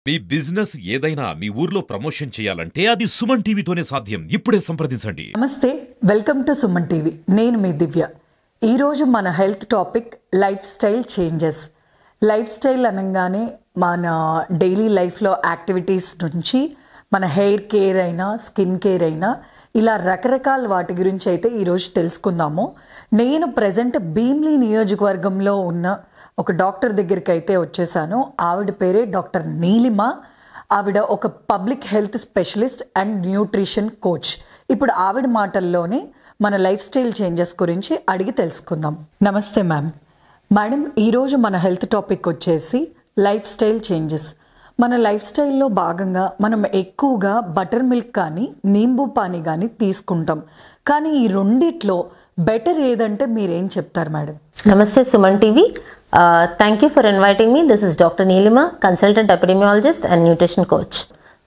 మీ business ఏదైనా మీ ఊర్లో promotion చేయాలంటే అది సుమన్ టీవీతోనే సాధ్యం. ఇప్పుడే సంప్రదించండి. నమస్తే, వెల్కమ్ టు సుమన్ టీవీ. నేను మీ దివ్య. ఈరోజు మన health topic life style changes. Life style అనగానే మన డైలీ లైఫ్లో యాక్టివిటీస్ నుంచి మన హెయిర్ కేర్ అయినా స్కిన్ కేర్ అయినా ఇలా రకరకాల వాటి గురించి అయితే ఈరోజు తెలుసుకుందాము. నేను ప్రజెంట్ భీమ్లీ నియోజకవర్గంలో ఉన్న ఒక డాక్టర్ దగ్గరికి అయితే వచ్చేసాను. ఆవిడ పేరే డాక్టర్ నీలిమ. ఆవిడ ఒక public health specialist and nutrition coach. ఇప్పుడు ఆవిడ మాటల్లోనే మన లైఫ్ స్టైల్ చేంజెస్ గురించి అడిగి తెలుసుకుందాం. నమస్తే మ్యామ్. మేడం, ఈరోజు మన హెల్త్ టాపిక్ వచ్చేసి లైఫ్ స్టైల్ చేంజెస్. మన లైఫ్ స్టైల్లో భాగంగా మనం ఎక్కువగా బటర్ మిల్క్ కానీ నీంబూ పానీ కానీ తీసుకుంటాం. కానీ ఈ రెండిట్లో బెటర్ ఏదంటే మీరేం చెప్తారు madam? Namaste Suman TV. Thank you for inviting me. This is Dr. Neelima, consultant epidemiologist and nutrition coach.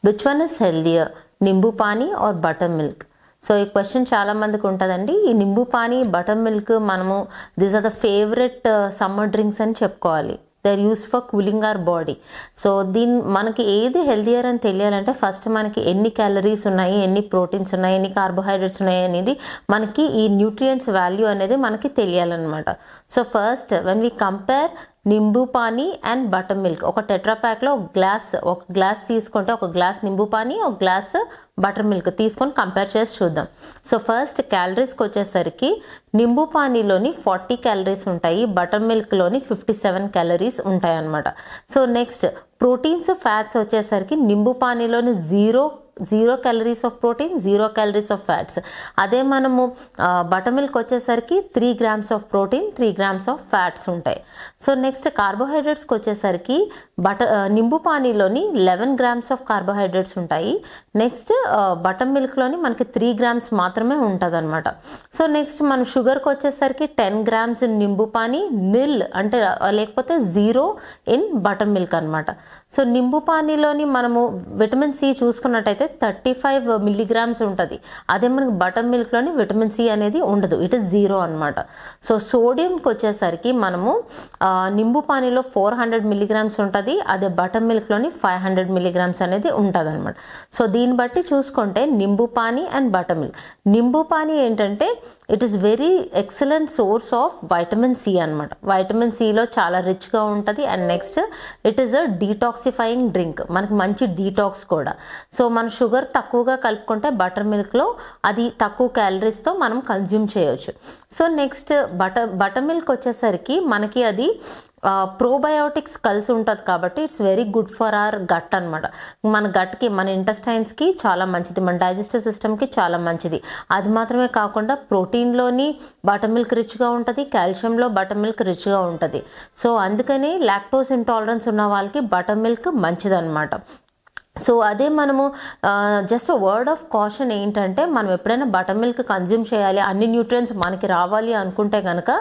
Which one is healthier, nimbu pani or buttermilk? So ఈ క్వశ్చన్ చాలా మందికి ఉంటుందండి. ఈ నింబు పానీ బటర్ మిల్క్ మనము these are the favourite summer drinks అని చెప్పుకోవాలి. They are use for cooling our body. So మనకి ఏది హెల్దియర్ అని తెలియాలంటే ఫస్ట్ మనకి ఎన్ని క్యాలరీస్ ఉన్నాయి, ఎన్ని ప్రోటీన్స్ ఉన్నాయి, ఎన్ని కార్బోహైడ్రేట్స్ ఉన్నాయి అనేది మనకి ఈ న్యూట్రియంట్స్ వాల్యూ అనేది మనకి తెలియాలన్నమాట. So first when we compare nimbu pani and butter milk, ఒక టెట్రా ప్యాక్లో ఒక గ్లాస్ తీసుకుంటే ఒక గ్లాస్ నింబూ పానీ, ఒక గ్లాస్ బటర్ మిల్క్ తీసుకొని కంపేర్ చేసి చూద్దాం. సో ఫస్ట్ క్యాలరీస్కి వచ్చేసరికి నింబూ పానీలోని 40 క్యాలరీస్ ఉంటాయి, బటర్ మిల్క్లోని 57 క్యాలరీస్ ఉంటాయి అన్నమాట. సో నెక్స్ట్ ప్రోటీన్స్ ఫ్యాట్స్ వచ్చేసరికి నింబూ పానీలోని zero calories of protein, 0 calories of fats. అదే మనము బటర్ మిల్క్ వచ్చేసరికి 3 grams of protein, 3 grams of fats ఉంటాయి. సో నెక్స్ట్ కార్బోహైడ్రేట్స్కి వచ్చేసరికి నింబు పానీలోని 11 grams ఆఫ్ కార్బోహైడ్రేట్స్ ఉంటాయి. నెక్స్ట్ బటర్ మిల్క్లోని మనకి 3 grams మాత్రమే ఉంటుంది అనమాట. సో నెక్స్ట్ మన షుగర్కి వచ్చేసరికి 10 grams నింబు పానీ, నిల్ అంటే లేకపోతే 0 ఇన్ బటర్ మిల్క్ అనమాట. సో నింబు పానీలోని మనము విటమిన్ సి చూసుకున్నట్టయితే 35 milligrams ఉంటుంది. అదే మనకి బటర్ మిల్క్లోని విటమిన్ సి అనేది ఉండదు, ఇట్ ఇస్ 0 అనమాట. సో సోడియంకి వచ్చేసరికి మనము నింబు పానీలో 400 milligrams ఉంటుంది, అదే బటర్ మిల్క్లోని 500 milligrams అనేది ఉంటుంది అనమాట. సో దీన్ని బట్టి చూసుకుంటే నింబు పానీ అండ్ బటర్ మిల్క్. నింబు పానీ ఏంటంటే it is very excellent source of vitamin C అనమాట. వైటమిన్ సిలో చాలా రిచ్గా ఉంటుంది. And next it is a detoxifying drink, మనకి మంచి డీటాక్స్ కూడా. సో మన షుగర్ తక్కువగా కలుపుకుంటే బటర్ మిల్క్లో అది తక్కువ క్యాలరీస్తో మనం కన్జ్యూమ్ చేయొచ్చు. సో నెక్స్ట్ బటర్ మిల్క్ వచ్చేసరికి మనకి అది ప్రోబయోటిక్స్ కలిసి ఉంటుంది కాబట్టి it's very good for our gut అనమాట. మన గట్కి, మన ఇంటెస్టైన్స్కి చాలా మంచిది, మన డైజెస్టివ్ సిస్టమ్కి చాలా మంచిది. అది మాత్రమే కాకుండా ప్రోటీన్లోని బటర్ మిల్క్ రిచ్గా ఉంటుంది, కాల్షియంలో బటర్ మిల్క్ రిచ్గా ఉంటుంది. సో అందుకని లాక్టోస్ ఇంటాలరెన్స్ ఉన్న వాళ్ళకి బటర్ మిల్క్ మంచిదన్నమాట. సో అదే మనము జస్ట్ వర్డ్ ఆఫ్ కాషన్ ఏంటంటే మనం ఎప్పుడైనా బటర్ మిల్క్ కన్జ్యూమ్ చేయాలి, అన్ని న్యూట్రియంట్స్ మనకి రావాలి అనుకుంటే కనుక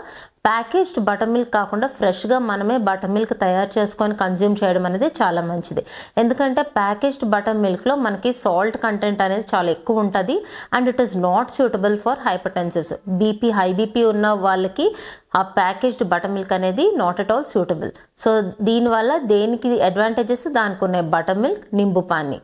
ప్యాకేజ్డ్ బటర్ మిల్క్ కాకుండా ఫ్రెష్గా మనమే బటర్ మిల్క్ తయారు చేసుకొని కన్జ్యూమ్ చేయడం అనేది చాలా మంచిది. ఎందుకంటే ప్యాకేజ్డ్ బటర్ మిల్క్లో మనకి సాల్ట్ కంటెంట్ అనేది చాలా ఎక్కువ ఉంటుంది and it is not suitable for hypertensives. High BP ఉన్న వాళ్ళకి ఆ ప్యాకేజ్డ్ బటర్ మిల్క్ అనేది not at all suitable. So దీనివల్ల దేనికి అడ్వాంటేజెస్ దానికి ఉన్నాయి, బటర్ మిల్క్, నింబు పానీ.